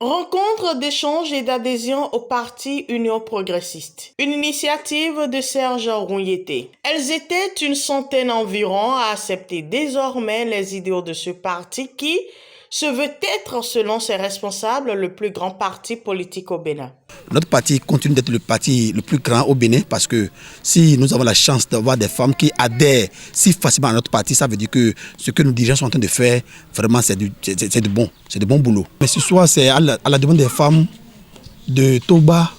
Rencontre d'échange et d'adhésion au parti Union progressiste. Une initiative de Serge Rougnete. Elles étaient une centaine environ à accepter désormais les idéaux de ce parti qui se veut être, selon ses responsables, le plus grand parti politique au Bénin. Notre parti continue d'être le parti le plus grand au Bénin parce que si nous avons la chance d'avoir des femmes qui adhèrent si facilement à notre parti, ça veut dire que ce que nos dirigeants sont en train de faire, vraiment c'est de bon boulot. Mais ce soir, c'est à la demande des femmes de Toba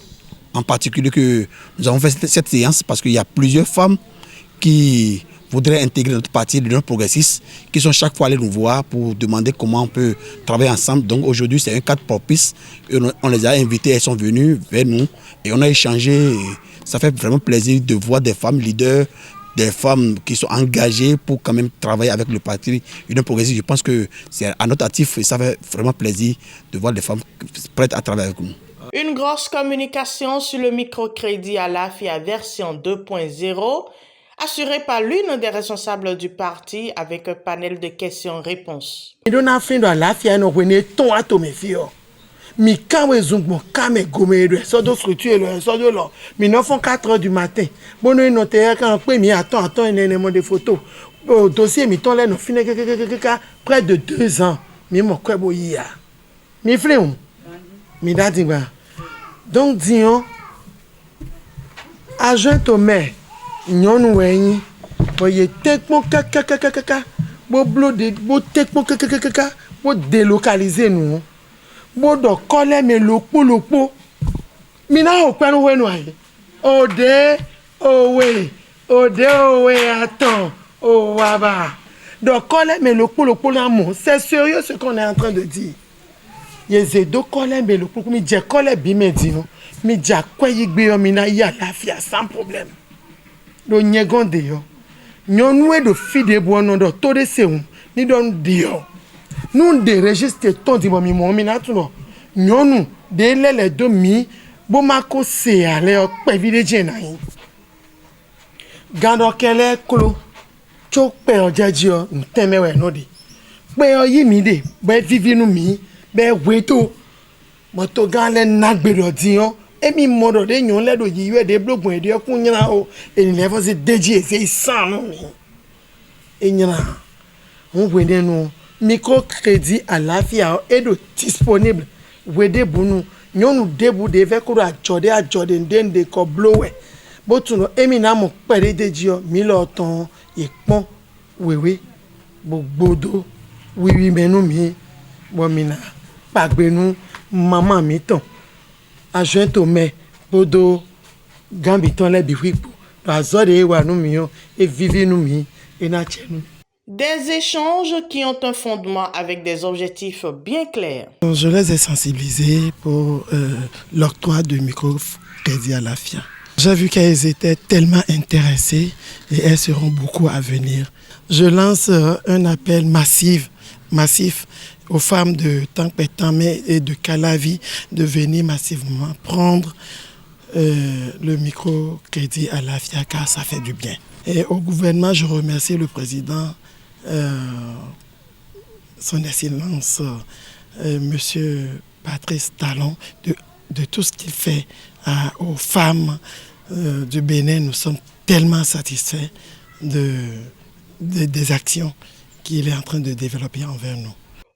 en particulier que nous avons fait cette séance parce qu'il y a plusieurs femmes qui voudraient intégrer notre parti, l'Union progressiste, qui sont chaque fois allés nous voir pour demander comment on peut travailler ensemble. Donc aujourd'hui, c'est un cadre propice. On les a invités, elles sont venues vers nous et on a échangé. Ça fait vraiment plaisir de voir des femmes leaders, des femmes qui sont engagées pour quand même travailler avec le parti Union progressiste. Je pense que c'est à notre actif et ça fait vraiment plaisir de voir des femmes prêtes à travailler avec nous. Une grosse communication sur le microcrédit à l'AFIA version 2.0 assurée par l'une des responsables du parti avec un panel de questions-réponses. Mi kawe zungmo kame gomedo sodo structure le sodo lo mi no font 4 heures du matin bono notaire quand pe mi attends énormément de photos dossier mi ton là no fine près de 2 ans mi mo kwe boya mi fleum mi dadi ba donc dion agent au maire nyonu wenyi boye tekmo kaka bo blode bo tekmo kaka bo délocaliser nous bodo kole me lopo mina o penu wenu aye ode owe attends oh waba donc kole me lopo l'amour c'est sérieux ce qu'on est en train de dire yezedo kole me lopo mi je kole bi me di no mi ja kweyi gbe yo mina ya lafia sans problème do nyegonde yo nyonu e do fide bo no do to de seun ni don dio nous de registre ton di mi mo mi na tu no nyonu de lele do mi bo mako se ale o pe village na yin gando kele klo cho pe o jaji o ntemewe no de pe o yi mi de be vivinu mi be weto moto gan le nagbedo diyan emi modo de nyon le do yi we de blogun e de kun yin o eni le fo se deji e se san no mi enyina on we de no microcrédit à l'AFIA est disponible. Wede bunu nyonu debu de vekuru ajode ndende ko blowe. Botuno emina mo pere dejio mi lo ton ipon wewe gbogbodo wiwi menu mi bomina pagbenu mama mi ton agent au maire bodo gambiton le biwipo azode wa nu mi yo e vivi nu mi e na chenu. Des échanges qui ont un fondement avec des objectifs bien clairs. Je les ai sensibilisés pour l'octroi de microcrédit à l'AFIA. J'ai vu qu'elles étaient tellement intéressées et elles seront beaucoup à venir. Je lance un appel massif aux femmes de Tankpetame et de Calavi de venir massivement prendre le microcrédit à l'AFIA car ça fait du bien. Et au gouvernement, je remercie le président son Excellence Monsieur Patrice Talon de tout ce qu'il fait aux femmes du Bénin. Nous sommes tellement satisfaits des actions qu'il est en train de développer envers nous.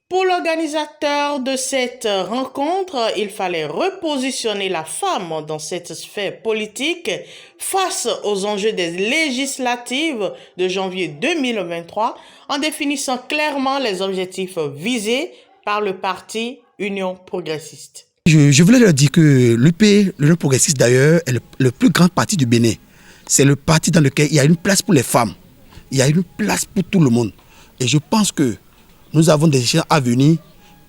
Pour l'organisateur de cette rencontre, il fallait repositionner la femme dans cette sphère politique face aux enjeux des législatives de janvier 2023 en définissant clairement les objectifs visés par le parti Union progressiste. Je voulais leur dire que l'UP, l'Union progressiste d'ailleurs, est le plus grand parti du Bénin. C'est le parti dans lequel il y a une place pour les femmes. Il y a une place pour tout le monde. Et je pense que nous avons des échéances à venir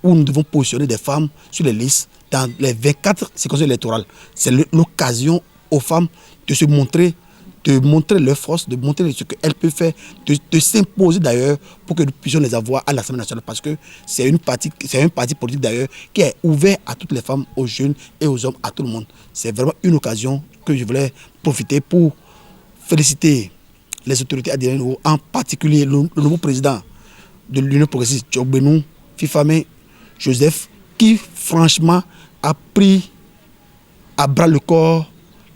où nous devons positionner des femmes sur les listes dans les 24 séquences électorales. C'est l'occasion aux femmes de se montrer, de montrer leur force, de montrer ce qu'elles peuvent faire, de s'imposer d'ailleurs pour que nous puissions les avoir à l'Assemblée nationale. Parce que c'est un parti politique d'ailleurs qui est ouvert à toutes les femmes, aux jeunes et aux hommes, à tout le monde. C'est vraiment une occasion que je voulais profiter pour féliciter les autorités adhérentes, en particulier le nouveau président de l'Union progressiste, Tchokbenou, Fifame, Joseph, qui franchement a pris à bras le corps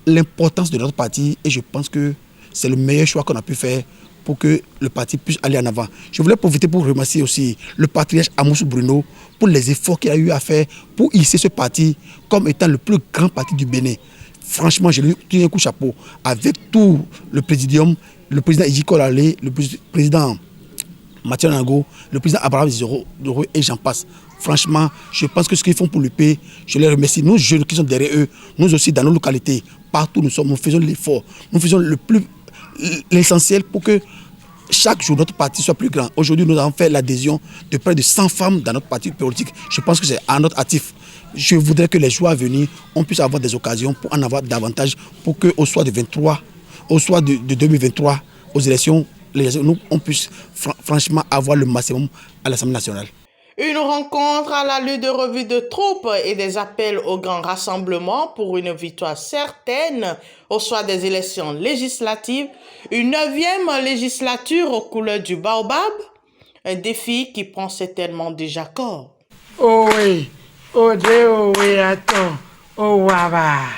l'importance de notre parti et je pense que c'est le meilleur choix qu'on a pu faire pour que le parti puisse aller en avant. Je voulais profiter pour remercier aussi le patriarche Amoussou Bruno pour les efforts qu'il a eu à faire pour hisser ce parti comme étant le plus grand parti du Bénin. Franchement, je lui tire un coup de chapeau avec tout le présidium, le président Ijiko Lalé, le président Mathieu Nango, le président Abraham Zoro et j'en passe. Franchement, je pense que ce qu'ils font pour le pays, je les remercie. Nous, jeunes qui sont derrière eux, nous aussi dans nos localités, partout nous faisons l'effort, nous faisons l'essentiel pour que chaque jour notre parti soit plus grand. Aujourd'hui, nous avons fait l'adhésion de près de 100 femmes dans notre parti politique. Je pense que c'est à notre actif. Je voudrais que les jours à venir, on puisse avoir des occasions pour en avoir davantage, pour qu'au soir de 2023, aux élections, nous, on puisse franchement avoir le maximum à l'Assemblée nationale. Une rencontre à la lutte de revue de troupes et des appels au grand rassemblement pour une victoire certaine au soir des élections législatives, une 9e législature aux couleurs du baobab, un défi qui prend certainement déjà corps. Oh oui, oh Dieu, oh oui, attends, oh waba.